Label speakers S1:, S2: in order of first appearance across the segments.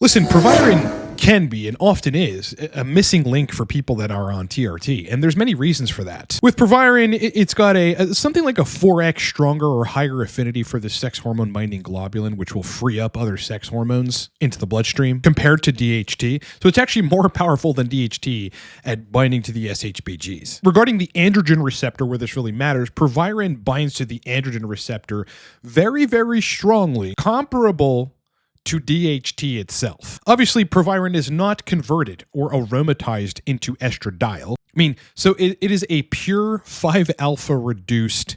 S1: Listen, Proviron can be and often is a missing link for people that are on TRT, and there's many reasons for that. With Proviron, it's got something like a 4x stronger or higher affinity for the sex hormone binding globulin, which will free up other sex hormones into the bloodstream compared to DHT. So it's actually more powerful than DHT at binding to the SHBGs. Regarding the androgen receptor, where this really matters, Proviron binds to the androgen receptor very, very strongly, comparable to DHT itself. Obviously, Proviron is not converted or aromatized into estradiol. So it is a pure 5-alpha reduced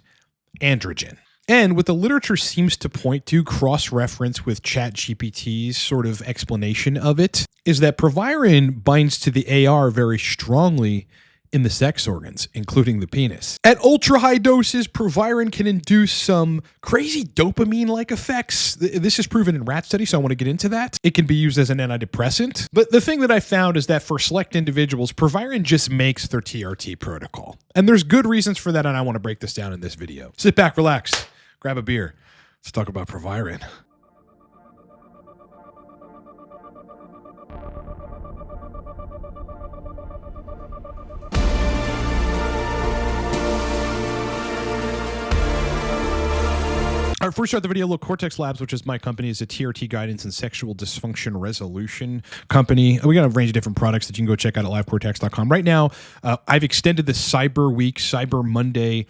S1: androgen. And what the literature seems to point to, cross-reference with ChatGPT's sort of explanation of it, is that Proviron binds to the AR very strongly in the sex organs, including the penis. At ultra-high doses, Proviron can induce some crazy dopamine-like effects. This is proven in rat studies, so I want to get into that. It can be used as an antidepressant. But the thing that I found is that for select individuals, Proviron just makes their TRT protocol. And there's good reasons for that, and I want to break this down in this video. Sit back, relax, grab a beer. Let's talk about Proviron. All right, first start the video, look, Cortex Labs, which is my company, is a TRT guidance and sexual dysfunction resolution company. We got a range of different products that you can go check out at livecortex.com. Right now, I've extended the Cyber Week, Cyber Monday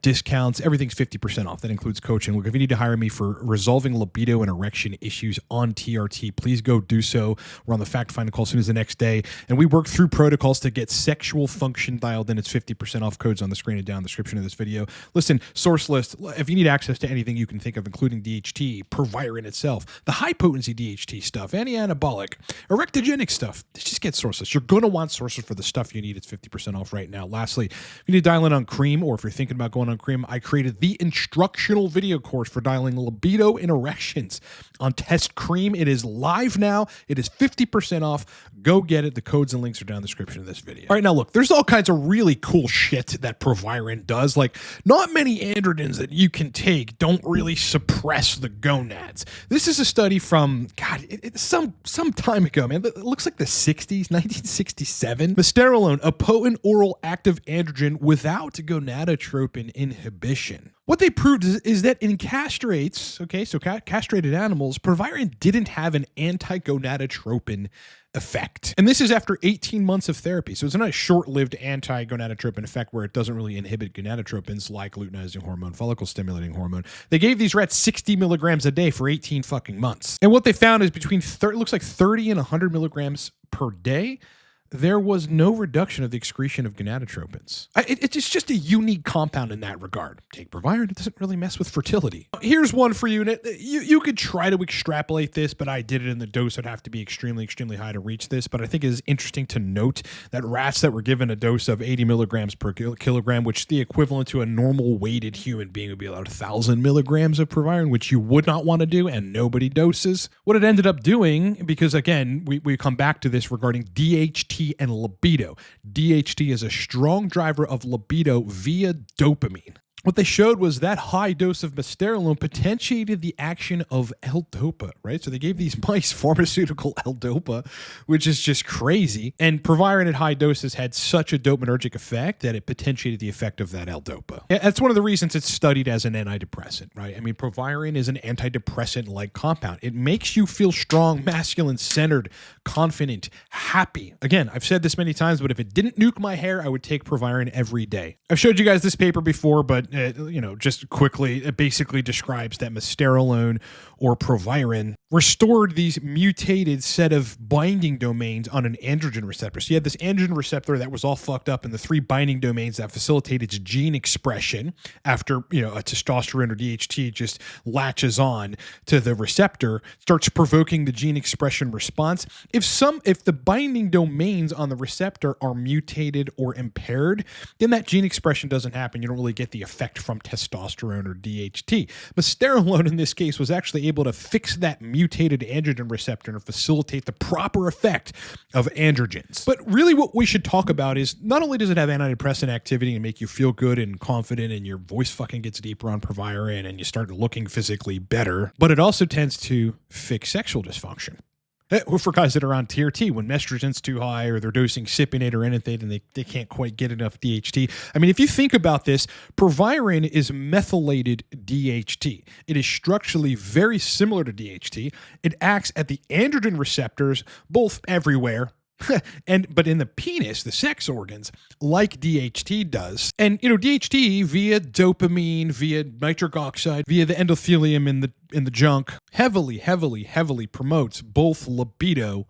S1: discounts. Everything's 50% off. That includes coaching. Look, if you need to hire me for resolving libido and erection issues on TRT, please go do so. We're on the fact finding call as soon as the next day. And we work through protocols to get sexual function dialed in. It's 50% off. Codes on the screen and down in the description of this video. Listen, source list. If you need access to anything you can think of, including DHT, Proviron itself, the high potency DHT stuff, anti-anabolic, erectogenic stuff, just get source list. You're going to want sources for the stuff you need. It's 50% off right now. Lastly, if you need to dial in on cream, or if you're thinking about going on cream, I created the instructional video course for dialing libido and erections on Test Cream. It is live now. It is 50% off. Go get it. The codes and links are down in the description of this video. All right, now look, there's all kinds of really cool shit that Proviron does. Like, not many androgens that you can take don't really suppress the gonads. This is a study from, God, some time ago, man. It looks like the 60s, 1967. Mestanolone, a potent oral active androgen without gonadotropin inhibition. What they proved is that in castrates, okay, so castrated animals, Proviron didn't have an anti-gonadotropin effect. And this is after 18 months of therapy. So it's not a short-lived anti-gonadotropin effect where it doesn't really inhibit gonadotropins like luteinizing hormone, follicle-stimulating hormone. They gave these rats 60 milligrams a day for 18 fucking months. And what they found is between it looks like 30 and 100 milligrams per day, there was no reduction of the excretion of gonadotropins. It's just a unique compound in that regard. Take Proviron, it doesn't really mess with fertility. Here's one for you. You could try to extrapolate this, but I did it in the dose. Would have to be extremely, extremely high to reach this. But I think it is interesting to note that rats that were given a dose of 80 milligrams per kilogram, which the equivalent to a normal weighted human being would be about 1,000 milligrams of Proviron, which you would not want to do, and nobody doses. What it ended up doing, because again, we come back to this regarding DHT and libido. DHT is a strong driver of libido via dopamine. What they showed was that high dose of Mestanolone potentiated the action of L-Dopa, right? So they gave these mice pharmaceutical L-Dopa, which is just crazy. And Proviron at high doses had such a dopaminergic effect that it potentiated the effect of that L-Dopa. That's one of the reasons it's studied as an antidepressant, right? I mean, Proviron is an antidepressant-like compound. It makes you feel strong, masculine, centered, confident, happy. Again, I've said this many times, but if it didn't nuke my hair, I would take Proviron every day. I've showed you guys this paper before, but just quickly, it basically describes that Mestanolone or Proviron restored these mutated set of binding domains on an androgen receptor. So you had this androgen receptor that was all fucked up, and the 3 binding domains that facilitate its gene expression after, a testosterone or DHT just latches on to the receptor, starts provoking the gene expression response. If the binding domains on the receptor are mutated or impaired, then that gene expression doesn't happen. You don't really get the effect from testosterone or DHT. Mestanolone in this case was actually able to fix that mutated androgen receptor and facilitate the proper effect of androgens. But really what we should talk about is not only does it have antidepressant activity and make you feel good and confident and your voice fucking gets deeper on Proviron and you start looking physically better, but it also tends to fix sexual dysfunction. For guys that are on TRT, when estrogen's too high or they're dosing Cypionate or anything and they can't quite get enough DHT. I mean, if you think about this, Proviron is methylated DHT. It is structurally very similar to DHT. It acts at the androgen receptors, both everywhere, but in the penis, the sex organs, like DHT does. And DHT via dopamine, via nitric oxide, via the endothelium in the junk, heavily promotes both libido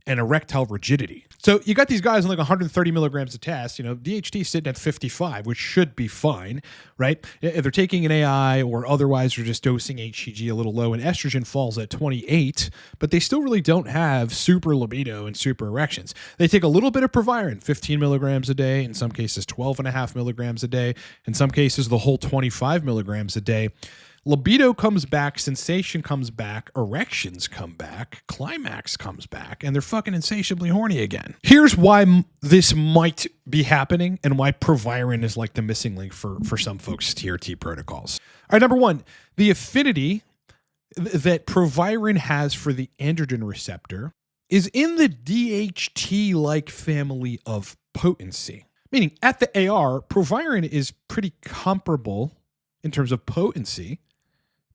S1: and erectile rigidity. So you got these guys on like 130 milligrams of test, DHT sitting at 55, which should be fine, right? If they're taking an AI or otherwise they're just dosing HCG a little low, and estrogen falls at 28, but they still really don't have super libido and super erections. They take a little bit of Proviron, 15 milligrams a day, in some cases 12.5 milligrams a day, in some cases the whole 25 milligrams a day. Libido comes back, sensation comes back, erections come back, climax comes back, and they're fucking insatiably horny again. Here's why this might be happening and why Proviron is like the missing link for some folks' TRT protocols. All right, number one, the affinity that Proviron has for the androgen receptor is in the DHT-like family of potency. Meaning, at the AR, Proviron is pretty comparable in terms of potency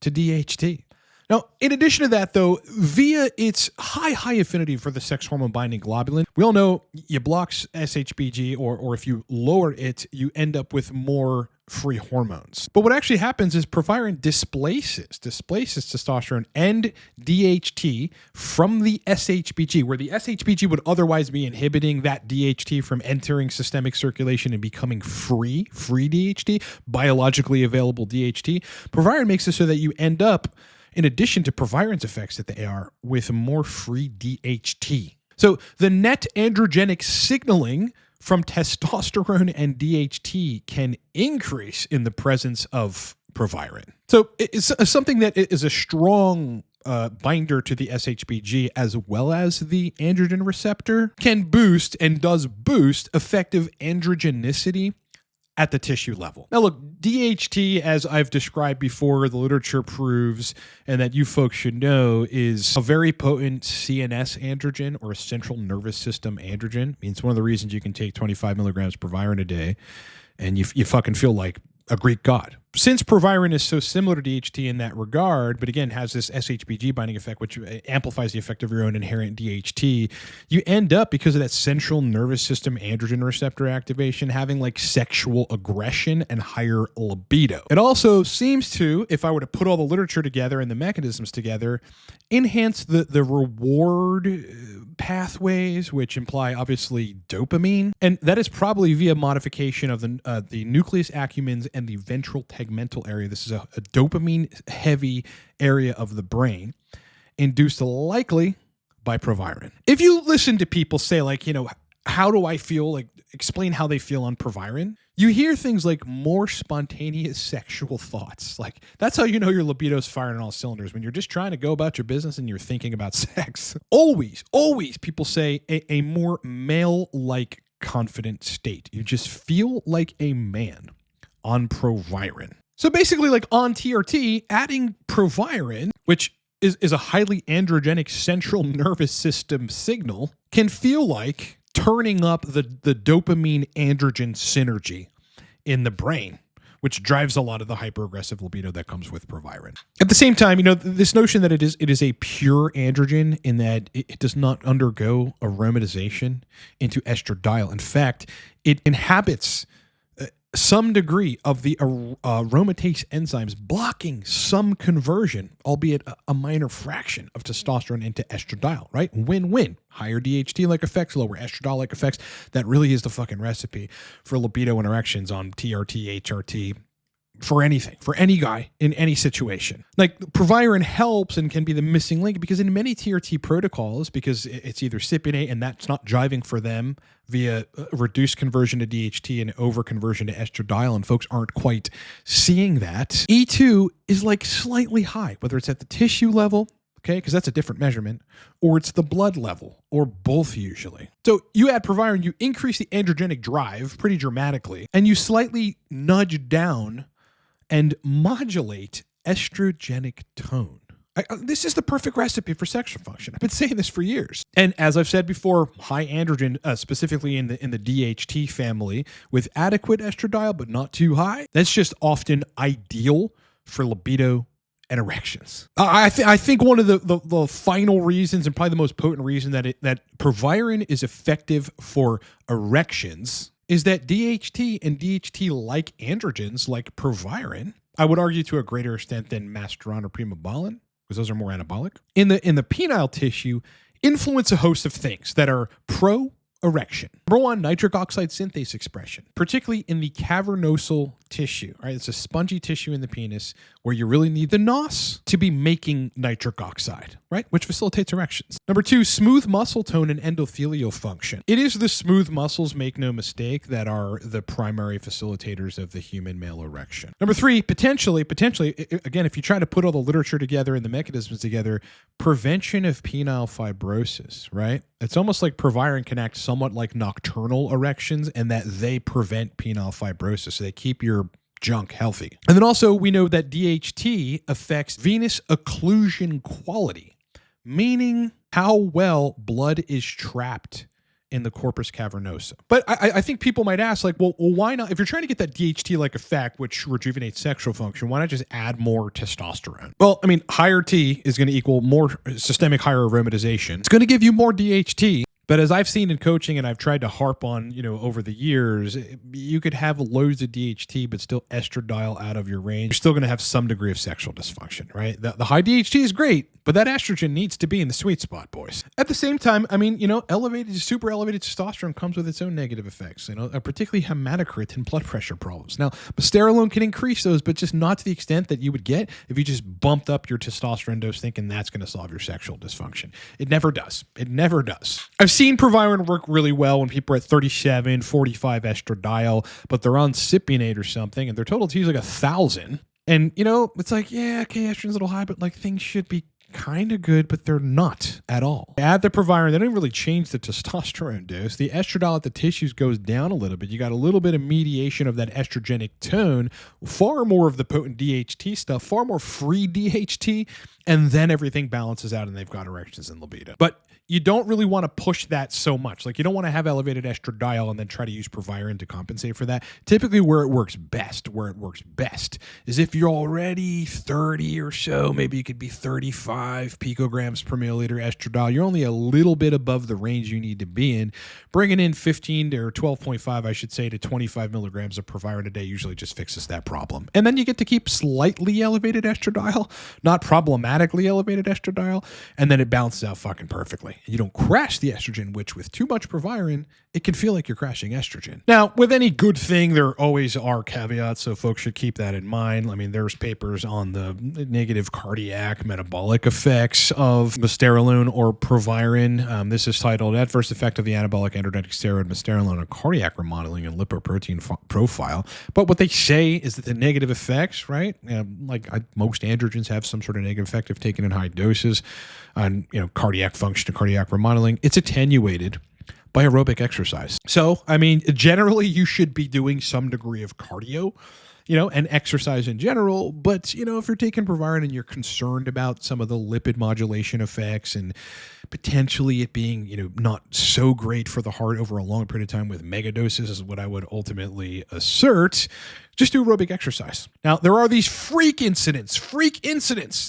S1: to DHT. Now, in addition to that, though, via its high affinity for the sex hormone binding globulin, we all know you block SHBG, or if you lower it, you end up with more free hormones. But what actually happens is Proviron displaces testosterone and DHT from the SHBG, where the SHBG would otherwise be inhibiting that DHT from entering systemic circulation and becoming free DHT, biologically available DHT. Proviron makes it so that you end up, in addition to Proviron's effects at the AR, with more free DHT. So the net androgenic signaling from testosterone and DHT can increase in the presence of Proviron. So it's something that is a strong binder to the SHBG as well as the androgen receptor, can boost and does boost effective androgenicity at the tissue level. Now look, DHT, as I've described before, the literature proves, and that you folks should know, is a very potent CNS androgen, or a central nervous system androgen. It's one of the reasons you can take 25 milligrams Proviron a day and you fucking feel like a Greek god. Since Proviron is so similar to DHT in that regard, but again has this SHBG binding effect, which amplifies the effect of your own inherent DHT, you end up, because of that central nervous system androgen receptor activation, having like sexual aggression and higher libido. It also seems to, if I were to put all the literature together and the mechanisms together, enhance the reward pathways, which imply obviously dopamine, and that is probably via modification of the nucleus accumbens and the ventral tegmental area. This is a dopamine-heavy area of the brain, induced likely by Proviron. If you listen to people say, like, how do I feel? Like, explain how they feel on Proviron. You hear things like more spontaneous sexual thoughts. Like, that's how you know your libido's firing on all cylinders, when you're just trying to go about your business and you're thinking about sex. Always people say a more male-like confident state. You just feel like a man on Proviron. So basically, like on TRT, adding Proviron, which is a highly androgenic central nervous system signal, can feel like turning up the dopamine androgen synergy in the brain, which drives a lot of the hyperaggressive libido that comes with Proviron. At the same time, this notion that it is a pure androgen, in that it does not undergo aromatization into estradiol. In fact, it inhabits some degree of the aromatase enzymes, blocking some conversion, albeit a minor fraction, of testosterone into estradiol, right? Win-win. Higher DHT-like effects, lower estradiol-like effects. That really is the fucking recipe for libido and erections on TRT, HRT, for anything, for any guy in any situation. Like, Proviron helps and can be the missing link, because in many TRT protocols, because it's either Cypionate and that's not driving for them via reduced conversion to DHT and over conversion to estradiol, and folks aren't quite seeing that, E2 is like slightly high, whether it's at the tissue level, okay, because that's a different measurement, or it's the blood level, or both usually. So you add Proviron, you increase the androgenic drive pretty dramatically, and you slightly nudge down and modulate estrogenic tone. This is the perfect recipe for sexual function. I've been saying this for years. And as I've said before, high androgen, specifically in the DHT family, with adequate estradiol but not too high, that's just often ideal for libido and erections. I think one of the final reasons, and probably the most potent reason that Proviron is effective for erections, is that DHT and DHT-like androgens, like Proviron, I would argue to a greater extent than masteron or primobolan, because those are more anabolic, in the penile tissue, influence a host of things that are pro-erection. Number one, nitric oxide synthase expression, particularly in the cavernosal tissue, right? It's a spongy tissue in the penis where you really need the nos to be making nitric oxide, right? Which facilitates erections. Number two, smooth muscle tone and endothelial function. It is the smooth muscles, make no mistake, that are the primary facilitators of the human male erection. Number three, potentially, again, if you try to put all the literature together and the mechanisms together, prevention of penile fibrosis, right? It's almost like Proviron can act somewhat like nocturnal erections, and that they prevent penile fibrosis. So they keep your junk healthy. And then also we know that DHT affects venous occlusion quality, meaning how well blood is trapped in the corpus cavernosa. But I think people might ask, like, well, why not? If you're trying to get that DHT-like effect, which rejuvenates sexual function, why not just add more testosterone? Well, I mean, higher T is going to equal more systemic higher aromatization. It's going to give you more DHT. But as I've seen in coaching, and I've tried to harp on, over the years, you could have loads of DHT, but still estradiol out of your range. You're still going to have some degree of sexual dysfunction, right? The high DHT is great, but that estrogen needs to be in the sweet spot, boys. At the same time, I mean, super elevated testosterone comes with its own negative effects, particularly hematocrit and blood pressure problems. Now, Proviron can increase those, but just not to the extent that you would get if you just bumped up your testosterone dose thinking that's going to solve your sexual dysfunction. It never does. It never does. I've seen Proviron work really well when people are at 37, 45 estradiol, but they're on Cypionate or something, and their total T is like 1,000. And, it's like, yeah, okay, estrogen's a little high, but like things should be kind of good, but they're not at all. Add the Proviron, they don't really change the testosterone dose. The estradiol at the tissues goes down a little bit. You got a little bit of mediation of that estrogenic tone, far more of the potent DHT stuff, far more free DHT, and then everything balances out and they've got erections and libido. But you don't really want to push that so much. Like, you don't want to have elevated estradiol and then try to use Proviron to compensate for that. Typically where it works best is if you're already 30 or so, maybe you could be 35 picograms per milliliter estradiol. You're only a little bit above the range you need to be in. Bringing in 15 or 12.5, I should say, to 25 milligrams of Proviron a day usually just fixes that problem. And then you get to keep slightly elevated estradiol, not problematically elevated estradiol, and then it balances out fucking perfectly. You don't crash the estrogen, which with too much Proviron, it can feel like you're crashing estrogen. Now, with any good thing, there always are caveats, so folks should keep that in mind. I mean, there's papers on the negative cardiac metabolic effects of Proviron or Proviron. This is titled Adverse Effect of the Anabolic Androgenetic Steroid Proviron on Cardiac Remodeling and Lipoprotein Profile. But what they say is that the negative effects, right, most androgens have some sort of negative effect if taken in high doses on cardiac function, cardiac remodeling. It's attenuated by aerobic exercise. So, I mean, generally you should be doing some degree of cardio, and exercise in general. But, if you're taking Proviron and you're concerned about some of the lipid modulation effects and potentially it being, not so great for the heart over a long period of time with mega doses is what I would ultimately assert, just do aerobic exercise. Now, there are these freak incidents.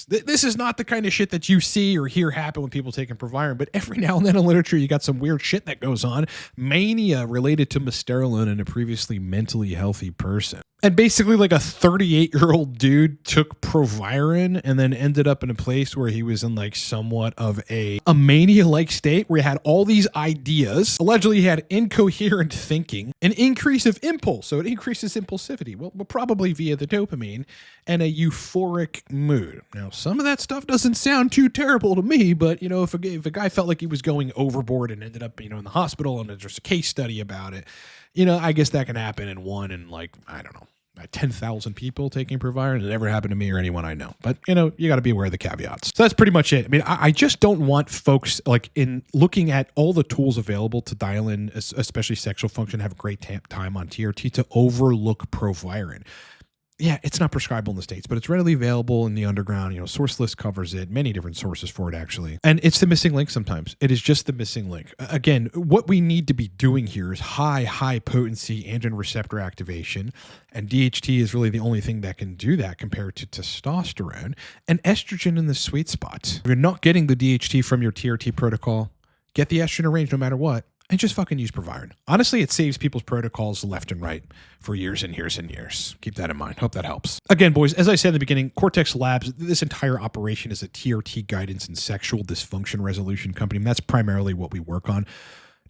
S1: This is not the kind of shit that you see or hear happen when people taking Proviron, but every now and then in literature, you got some weird shit that goes on. Mania related to Proviron in a previously mentally healthy person. And basically like a 38-year-old dude took Proviron and then ended up in a place where he was in like somewhat of a mania-like state where he had all these ideas. Allegedly he had incoherent thinking, an increase of impulse. So it increases impulsivity. Well, probably via the dopamine, and a euphoric mood. Now, some of that stuff doesn't sound too terrible to me, but if a guy felt like he was going overboard and ended up, in the hospital and there's a case study about it, I guess that can happen in one in 10,000 people taking Proviron. It never happened to me or anyone I know. But, you got to be aware of the caveats. So that's pretty much it. I mean, I just don't want folks, like, in looking at all the tools available to dial in, especially sexual function, have a great time on TRT, to overlook Proviron. yeah, it's not prescribable in the States, but it's readily available in the underground. Source list covers it, many different sources for it, actually. And it's the missing link sometimes. It is just the missing link. Again, what we need to be doing here is high potency androgen receptor activation. And DHT is really the only thing that can do that compared to testosterone and estrogen in the sweet spot. If you're not getting the DHT from your TRT protocol, get the estrogen range no matter what. And just fucking use Proviron. Honestly, it saves people's protocols left and right for years and years and years. Keep that in mind. Hope that helps. Again, boys, as I said in the beginning, Cortex Labs, this entire operation is a TRT guidance and sexual dysfunction resolution company. And that's primarily what we work on.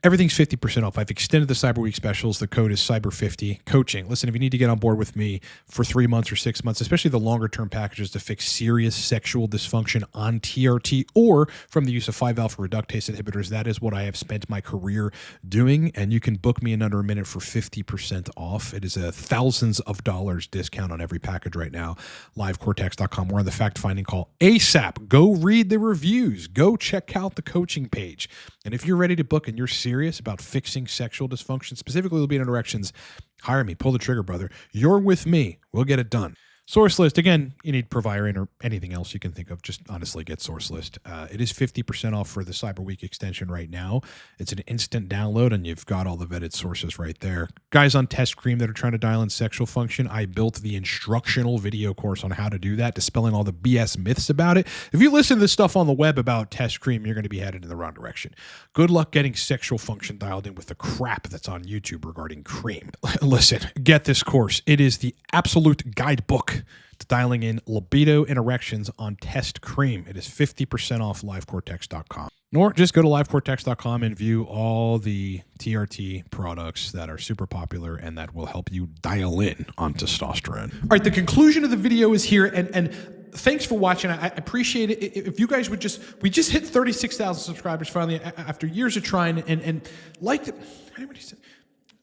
S1: Everything's 50% off. I've extended the Cyber Week specials. The code is Cyber50. Coaching. Listen, if you need to get on board with me for 3 months or 6 months, especially the longer term packages to fix serious sexual dysfunction on TRT or from the use of 5-alpha reductase inhibitors, that is what I have spent my career doing. And you can book me in under a minute for 50% off. It is a thousands of dollars discount on every package right now. LiveCortex.com. We're on the fact finding call ASAP. Go read the reviews. Go check out the coaching page. And if you're ready to book and you're serious about fixing sexual dysfunction, specifically libido and erections, hire me. Pull the trigger, brother. You're with me. We'll get it done. Source list. Again, you need Proviron or anything else you can think of. Just honestly get source list. It is 50% off for the Cyber Week extension right now. It's an instant download and you've got all the vetted sources right there. Guys on Test Cream that are trying to dial in sexual function, I built the instructional video course on how to do that, dispelling all the BS myths about it. If you listen to this stuff on the web about Test Cream, you're going to be headed in the wrong direction. Good luck getting sexual function dialed in with the crap that's on YouTube regarding cream. Listen, get this course. It is the absolute guidebook to dialing in libido and erections on Test Cream. It is 50% off livecortex.com. Or just go to livecortex.com and view all the TRT products that are super popular and that will help you dial in on testosterone. All right, the conclusion of the video is here, and thanks for watching. I appreciate it. If you guys would we just hit 36,000 subscribers finally after years of trying, and like the,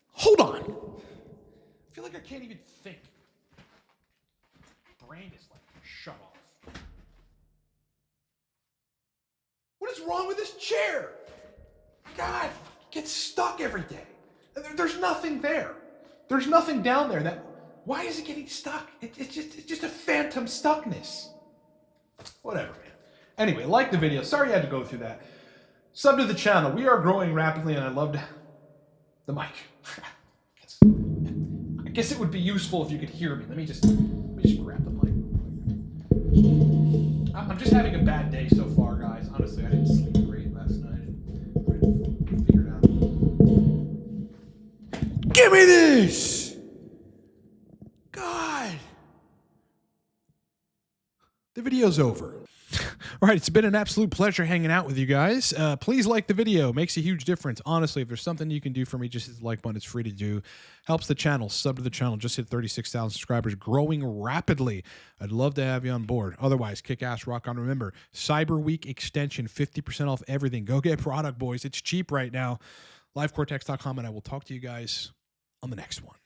S1: hold on. I feel like I can't even think. Brain is like, shut off. What is wrong with this chair? God, it gets stuck every day. There's nothing there. There's nothing down there. Why is it getting stuck? It's just a phantom stuckness. Whatever, man. Anyway, like the video. Sorry I had to go through that. Sub to the channel. We are growing rapidly, and I loved the mic. I guess it would be useful if you could hear me. Let me just grab the mic. I'm just having a bad day so far, guys. Honestly, I didn't sleep great last night. Figure it out. Give me this! God. The video's over. All right, it's been an absolute pleasure hanging out with you guys. Please like the video. Makes a huge difference. Honestly, if there's something you can do for me, just hit the like button. It's free to do. Helps the channel. Sub to the channel. Just hit 36,000 subscribers. Growing rapidly. I'd love to have you on board. Otherwise, kick ass, rock on. Remember, Cyber Week extension, 50% off everything. Go get product, boys. It's cheap right now. LiveCortex.com, and I will talk to you guys on the next one.